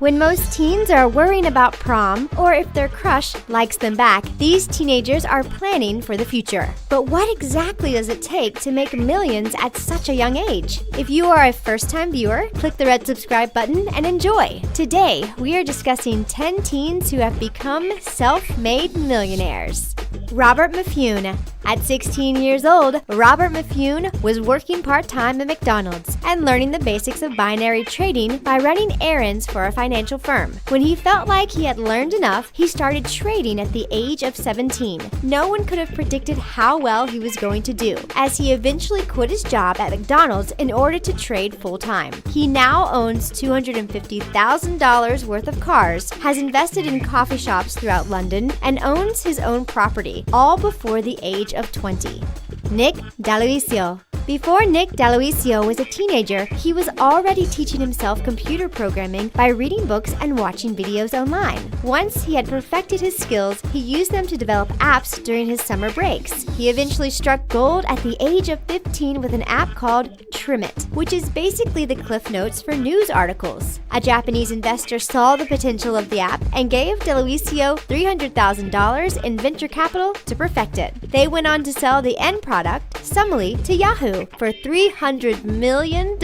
When most teens are worrying about prom, or if their crush likes them back, these teenagers are planning for the future. But what exactly does it take to make millions at such a young age? If you are a first-time viewer, click the red subscribe button and enjoy. Today, we are discussing 10 teens who have become self-made millionaires. Robert Mifune. At 16 years old, Robert Mifune was working part-time at McDonald's and learning the basics of binary trading by running errands for a financial firm. When he felt like he had learned enough, he started trading at the age of 17. No one could have predicted how well he was going to do, as he eventually quit his job at McDonald's in order to trade full-time. He now owns $250,000 worth of cars, has invested in coffee shops throughout London, and owns his own property, all before the age of 20. Nick D'Aloisio. Before Nick D'Aloisio was a teenager, he was already teaching himself computer programming by reading books and watching videos online. Once he had perfected his skills, he used them to develop apps during his summer breaks. He eventually struck gold at the age of 15 with an app called Trimit, which is basically the Cliff Notes for news articles. A Japanese investor saw the potential of the app and gave D'Aloisio $300,000 in venture capital to perfect it. They went on to sell the end product, Sumily, to Yahoo for $300 million.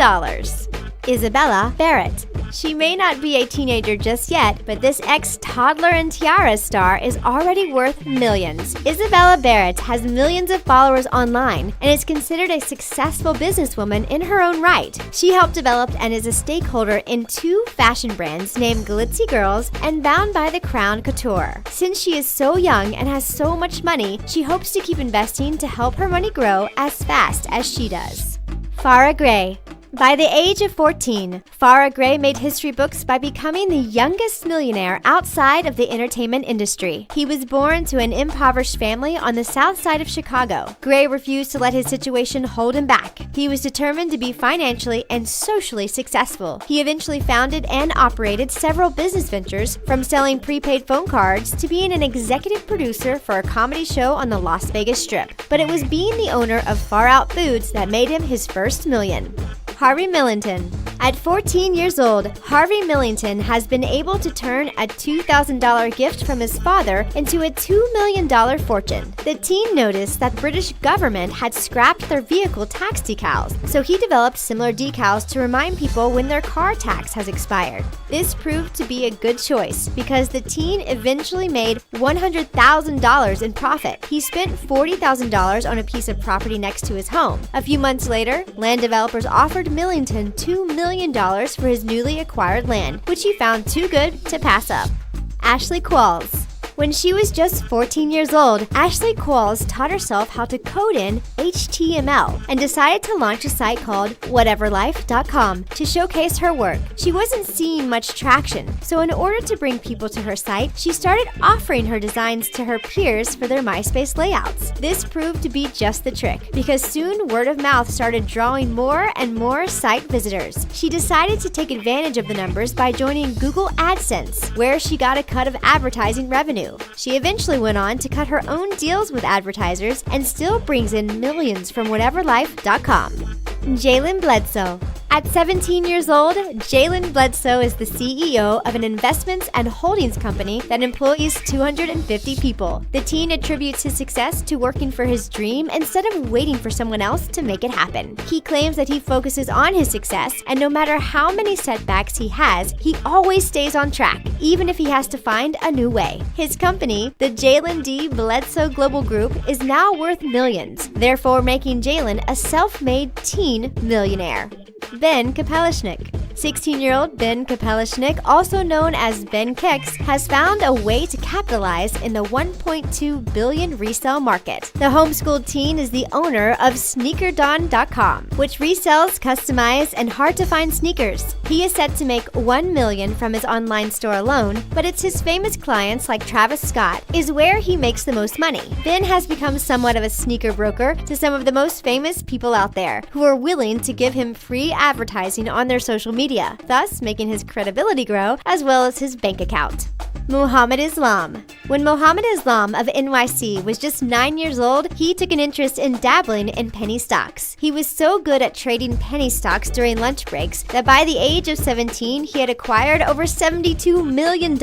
Isabella Barrett. She may not be a teenager just yet, but this ex-Toddler and Tiara star is already worth millions. Isabella Barrett has millions of followers online and is considered a successful businesswoman in her own right. She helped develop and is a stakeholder in 2 fashion brands named Glitzy Girls and Bound by the Crown Couture. Since she is so young and has so much money, she hopes to keep investing to help her money grow as fast as she does. Farrah Gray. By the age of 14, Farrah Gray made history books by becoming the youngest millionaire outside of the entertainment industry. He was born to an impoverished family on the south side of Chicago. Gray refused to let his situation hold him back. He was determined to be financially and socially successful. He eventually founded and operated several business ventures, from selling prepaid phone cards to being an executive producer for a comedy show on the Las Vegas Strip. But it was being the owner of Far Out Foods that made him his first million. Harvey Millington. At 14 years old, Harvey Millington has been able to turn a $2,000 gift from his father into a $2 million fortune. The teen noticed that the British government had scrapped their vehicle tax decals, so he developed similar decals to remind people when their car tax has expired. This proved to be a good choice because the teen eventually made $100,000 in profit. He spent $40,000 on a piece of property next to his home. A few months later, land developers offered Millington $2 million for his newly acquired land, which he found too good to pass up. Ashley Qualls. When she was just 14 years old, Ashley Qualls taught herself how to code in HTML and decided to launch a site called whateverlife.com to showcase her work. She wasn't seeing much traction, so in order to bring people to her site, she started offering her designs to her peers for their MySpace layouts. This proved to be just the trick, because soon word of mouth started drawing more and more site visitors. She decided to take advantage of the numbers by joining Google AdSense, where she got a cut of advertising revenue. She eventually went on to cut her own deals with advertisers and still brings in millions from whateverlife.com. Jalen Bledsoe. At 17 years old, Jalen Bledsoe is the CEO of an investments and holdings company that employs 250 people. The teen attributes his success to working for his dream instead of waiting for someone else to make it happen. He claims that he focuses on his success, and no matter how many setbacks he has, he always stays on track, even if he has to find a new way. His company, the Jalen D. Bledsoe Global Group, is now worth millions, therefore making Jalen a self-made teen millionaire. Ben Kapelishnik. 16-year-old Ben Kapelishnik, also known as Ben Kicks, has found a way to capitalize in the $1.2 billion resale market. The homeschooled teen is the owner of SneakerDon.com, which resells customized and hard-to-find sneakers. He is set to make $1 million from his online store alone, but it's his famous clients like Travis Scott is where he makes the most money. Ben has become somewhat of a sneaker broker to some of the most famous people out there, who are willing to give him free advertising on their social media, thus making his credibility grow as well as his bank account. Muhammad Islam. When Muhammad Islam of NYC was just 9 years old, he took an interest in dabbling in penny stocks. He was so good at trading penny stocks during lunch breaks that by the age of 17, he had acquired over $72 million.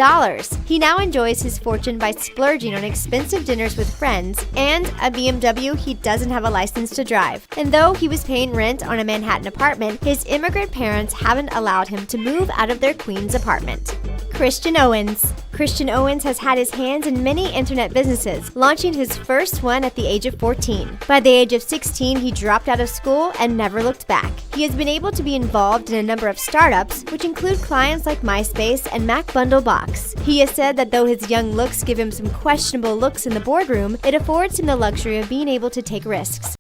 He now enjoys his fortune by splurging on expensive dinners with friends and a BMW he doesn't have a license to drive. And though he was paying rent on a Manhattan apartment, his immigrant parents haven't allowed him to move out of their Queens apartment. Christian Owens. Christian Owens has had his hands in many internet businesses, launching his first one at the age of 14. By the age of 16, he dropped out of school and never looked back. He has been able to be involved in a number of startups, which include clients like MySpace and Mac Bundle Box. He has said that though his young looks give him some questionable looks in the boardroom, it affords him the luxury of being able to take risks.